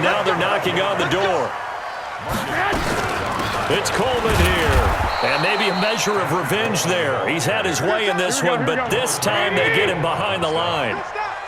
now they're knocking on the door. It's Coleman here. And maybe a measure of revenge there. He's had his way in this one, but this time they get him behind the line.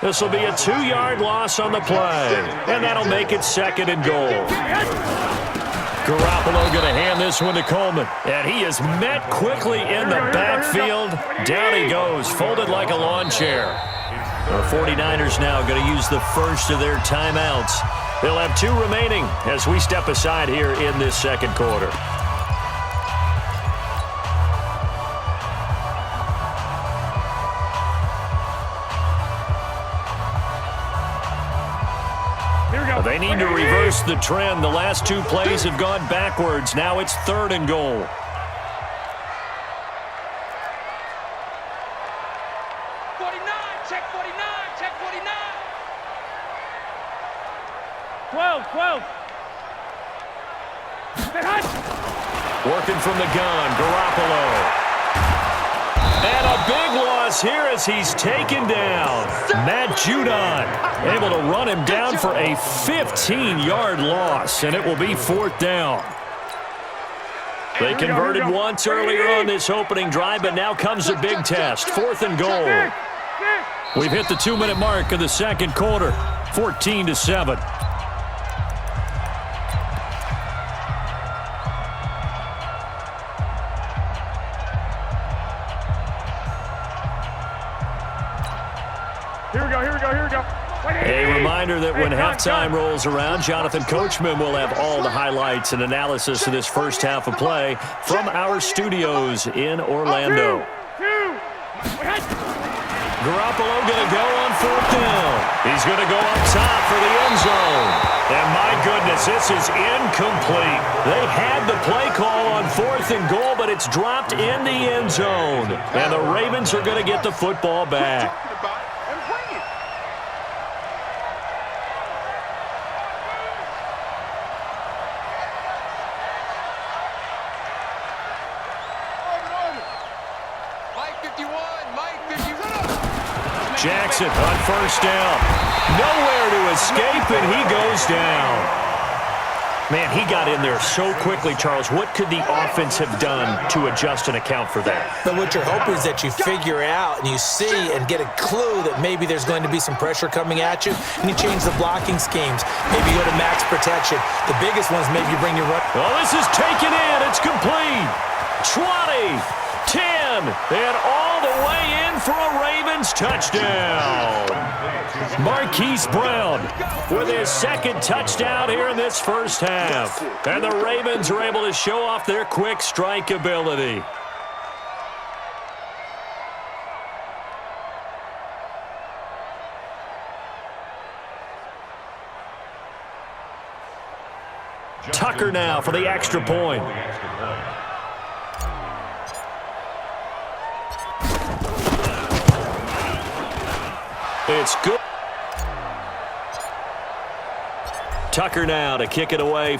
This will be a 2-yard loss on the play, and that'll make it 2nd and goal. Garoppolo going to hand this one to Coleman, and he is met quickly in the backfield. Down he goes, folded like a lawn chair. The 49ers now going to use the first of their timeouts. They'll have 2 remaining as we step aside here in this second quarter. They need to reverse the trend. The last 2 plays have gone backwards. Now it's 3rd and goal. Check 49. 12. Working from the gun, Garoppolo. And a big loss here as he's taken down. Matt Judon able to run him down for a 15-yard loss, and it will be 4th down. They converted once earlier on this opening drive, but now comes a big test. 4th and goal. We've hit the 2-minute mark of the second quarter. 14-7. Here we go. A reminder that when halftime rolls around, Jonathan Coachman will have all the highlights and analysis of this first half of play from our studios in Orlando. Garoppolo going to go on 4th down. He's going to go up top for the end zone. And my goodness, this is incomplete. They had the play call on 4th and goal, but it's dropped in the end zone. And the Ravens are going to get the football back. Jackson on 1st down. Nowhere to escape, and he goes down. Man, he got in there so quickly, Charles. What could the offense have done to adjust and account for that? But what you're hoping is that you figure out and you see and get a clue that maybe there's going to be some pressure coming at you, and you change the blocking schemes. Maybe you go to max protection. The biggest ones, maybe you bring your run. Well, this is taken in. It's complete. 20, 10, and all the way in for a Ravens touchdown. Marquise Brown with his 2nd touchdown here in this first half. And the Ravens are able to show off their quick strike ability. Tucker now for the extra point. It's good. Tucker now to kick it away.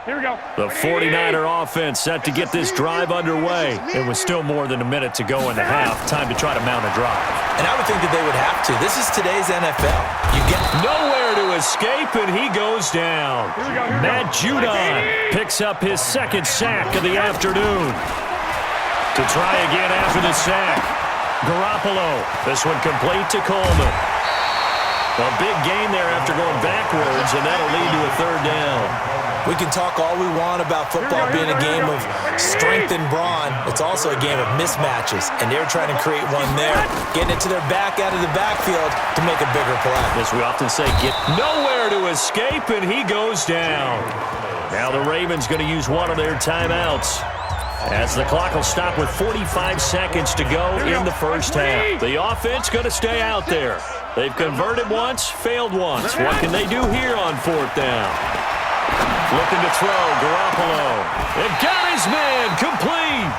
Here we go. The 49er offense set to get this drive underway. It was still more than a minute to go in the half. Time to try to mount a drive. And I would think that they would have to. This is today's NFL. You get nowhere to escape, and he goes down. Matt Judon picks up his 2nd sack of the afternoon. To try again after the sack. Garoppolo. This one complete to Coleman. A big gain there after going backwards, and that'll lead to a 3rd down. We can talk all we want about football being a game of strength and brawn. It's also a game of mismatches, and they're trying to create one there, getting it to their back out of the backfield to make a bigger play. As we often say, get nowhere to escape, and he goes down. Now the Ravens going to use one of their timeouts, as the clock will stop with 45 seconds to go in the first half. The offense going to stay out there. They've converted once, failed once. What can they do here on 4th down? Looking to throw, Garoppolo. It got his man, complete.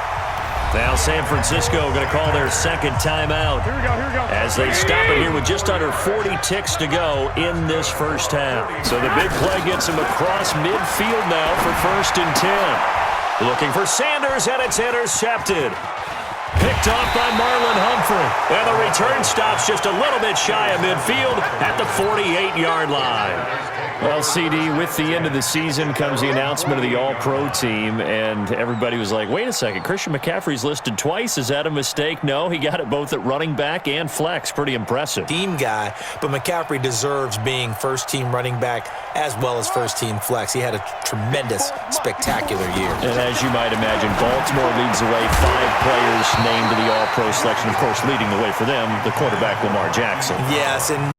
Now San Francisco going to call their 2nd timeout. Here we go. As they stop it here with just under 40 ticks to go in this first half. So the big play gets him across midfield now for 1st and 10. Looking for Sanders, and it's intercepted. Picked picked off by Marlon Humphrey. And the return stops just a little bit shy of midfield at the 48-yard line. Well, CD, with the end of the season comes the announcement of the All-Pro team, and everybody was like, wait a second, Christian McCaffrey's listed twice. Is that a mistake? No, he got it both at running back and flex. Pretty impressive. Team guy, but McCaffrey deserves being first-team running back as well as first-team flex. He had a tremendous, spectacular year. And as you might imagine, Baltimore leads the way. 5 players named to the All-Pro selection. Of course, leading the way for them, the quarterback Lamar Jackson. Yes, and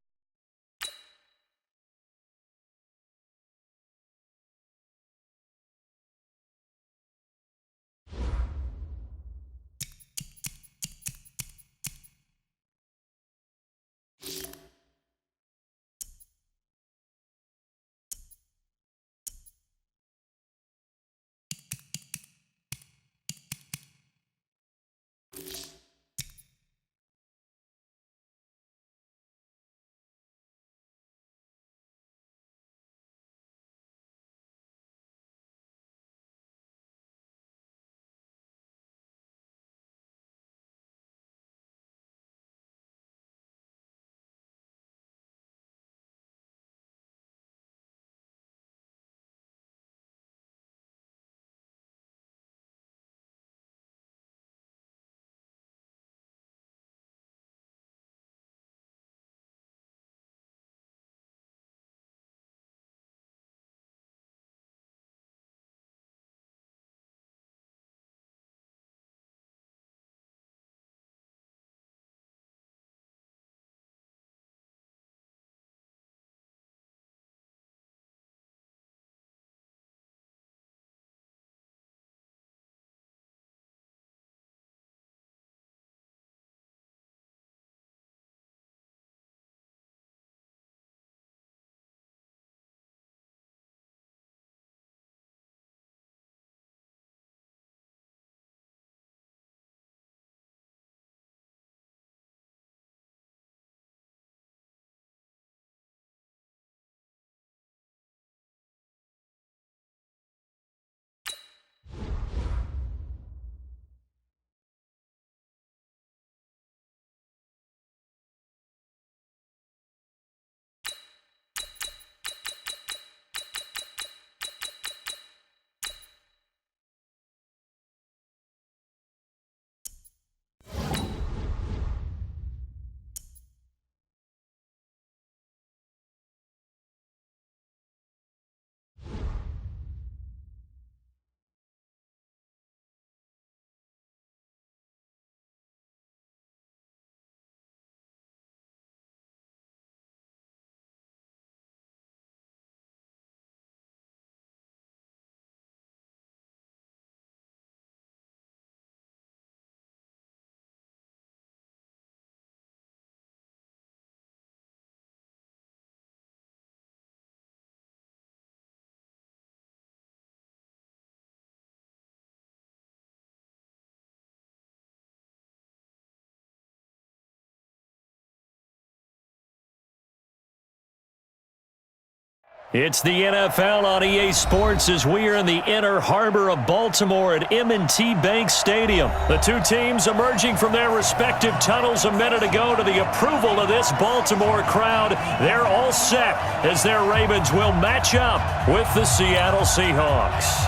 it's the NFL on EA Sports as we are in the inner harbor of Baltimore at M&T Bank Stadium. The two teams emerging from their respective tunnels a minute ago to the approval of this Baltimore crowd. They're all set as their Ravens will match up with the Seattle Seahawks.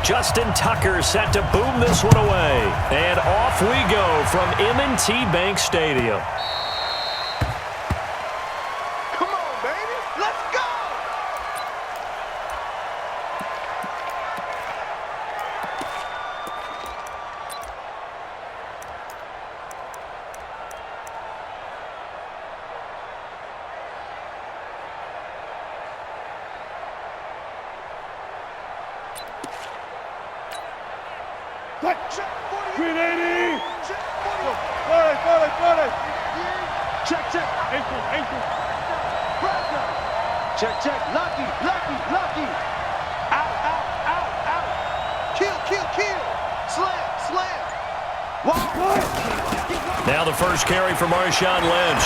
Justin Tucker set to boom this one away. And off we go from M&T Bank Stadium. Check. Lucky. Out. Kill. Slam. Now the first carry for Marshawn Lynch.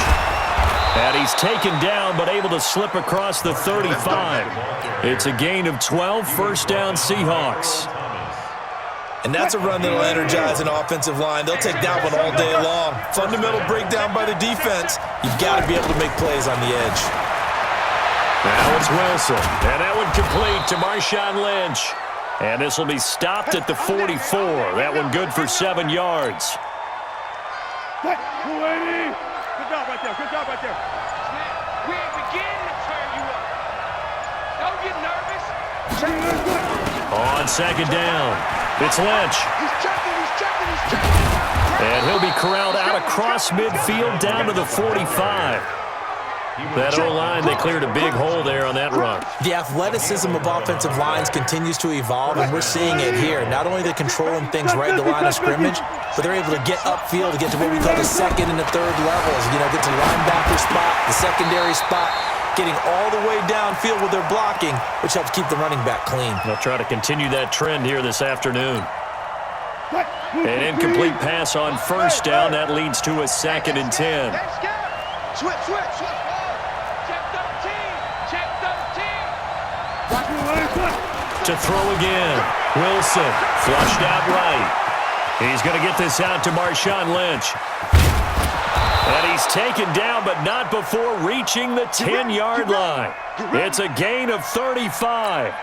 And he's taken down but able to slip across the 35. It's a gain of 12, first down Seahawks. And that's a run that'll energize an offensive line. They'll take that one all day long. Fundamental breakdown by the defense. You've got to be able to make plays on the edge. Now it's Wilson. And that one complete to Marshawn Lynch. And this will be stopped at the 44. That one good for 7 yards. Good job right there. Good job right there. We ain't beginning to turn you up. Don't get nervous. On second down, it's Lynch. He's checking. And he'll be corralled out across midfield down to the 45. That O-line, they cleared a big hole there on that run. The athleticism of offensive lines continues to evolve, and we're seeing it here. Not only are they controlling things right at the line of scrimmage, but they're able to get upfield to get to what we call the second and the third levels. You know, get to the linebacker spot, the secondary spot, getting all the way downfield with their blocking, which helps keep the running back clean. They'll try to continue that trend here this afternoon. An incomplete pass on first down. That leads to a 2nd and 10. Switch. Check 13. Check 13. To throw again. Wilson flushed out right. He's going to get this out to Marshawn Lynch. And he's taken down, but not before reaching the 10-yard line. It's a gain of 35.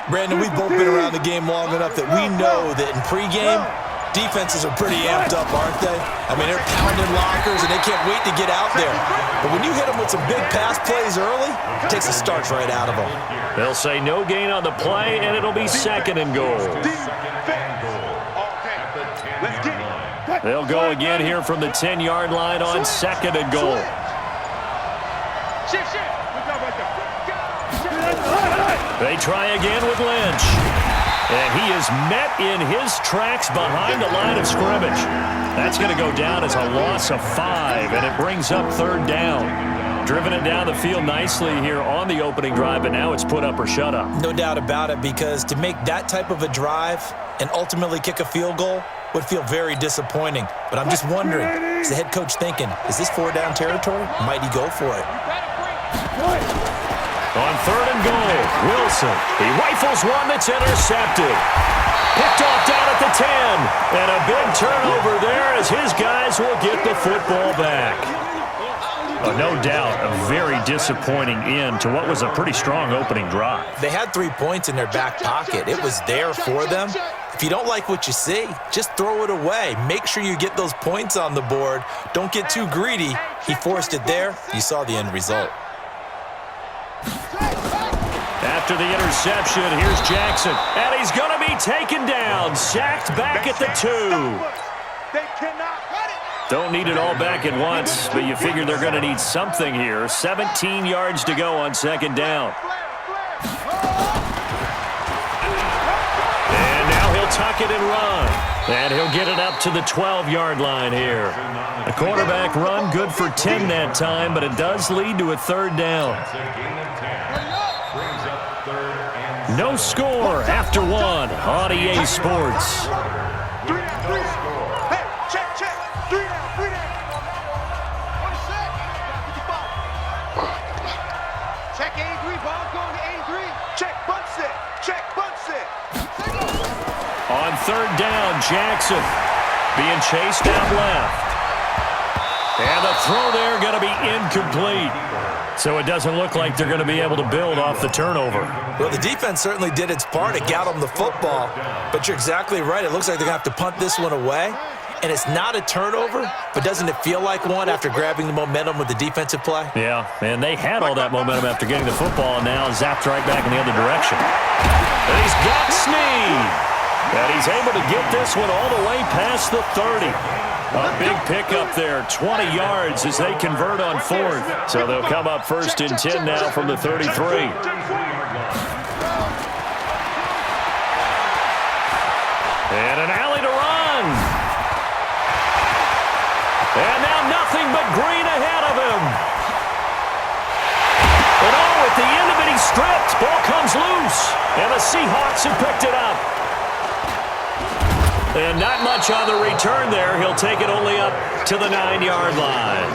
Brandon, we've both been around the game long enough that we know that in pregame, defenses are pretty amped up, aren't they? I mean, they're pounding lockers, and they can't wait to get out there. But when you hit them with some big pass plays early, it takes the starch right out of them. They'll say no gain on the play, and it'll be 2nd and goal. They'll go again here from the 10-yard line on 2nd and goal. Shift. Good job right there. They try again with Lynch. And he is met in his tracks behind the line of scrimmage. That's going to go down as a loss of 5, and it brings up 3rd down. Driven it down the field nicely here on the opening drive, but now it's put up or shut up. No doubt about it, because to make that type of a drive and ultimately kick a field goal would feel very disappointing. But I'm just wondering, is the head coach thinking, is this 4-down territory? Might he go for it? On 3rd and goal, Wilson. He rifles one that's intercepted. Picked off down at the 10. And a big turnover there as his guys will get the football back. Oh, no doubt a very disappointing end to what was a pretty strong opening drive. They had 3 points in their back pocket. It was there for them. If you don't like what you see, just throw it away. Make sure you get those points on the board. Don't get too greedy. He forced it there. You saw the end result. After the interception, here's Jackson. And he's going to be taken down. Sacked back at the 2. They cannot cut it. Don't need it all back at once, but you figure they're going to need something here. 17 yards to go on 2nd down. And now he'll tuck it and run. And he'll get it up to the 12-yard line here. A quarterback run, good for 10 that time, but it does lead to a 3rd down. No score after 1 on EA Sports. 3 down. Hey, check. 3 down. On the set. Check 83. Ball going to 83. Check bunt set. On 3rd down, Jackson being chased out left. And the throw there going to be incomplete. So it doesn't look like they're going to be able to build off the turnover. Well, the defense certainly did its part. It got them the football. But you're exactly right. It looks like they're going to have to punt this one away. And it's not a turnover, but doesn't it feel like one after grabbing the momentum with the defensive play? Yeah, and they had all that momentum after getting the football, and now zapped right back in the other direction. And he's got Snead. And he's able to get this one all the way past the 30. A big pickup there, 20 yards as they convert on 4th. So they'll come up 1st and 10 now from the 33. And an alley to run. And now nothing but green ahead of him. And oh, at the end of it, he's stripped. Ball comes loose. And the Seahawks have picked it up. And not much on the return there. He'll take it only up to the 9-yard line.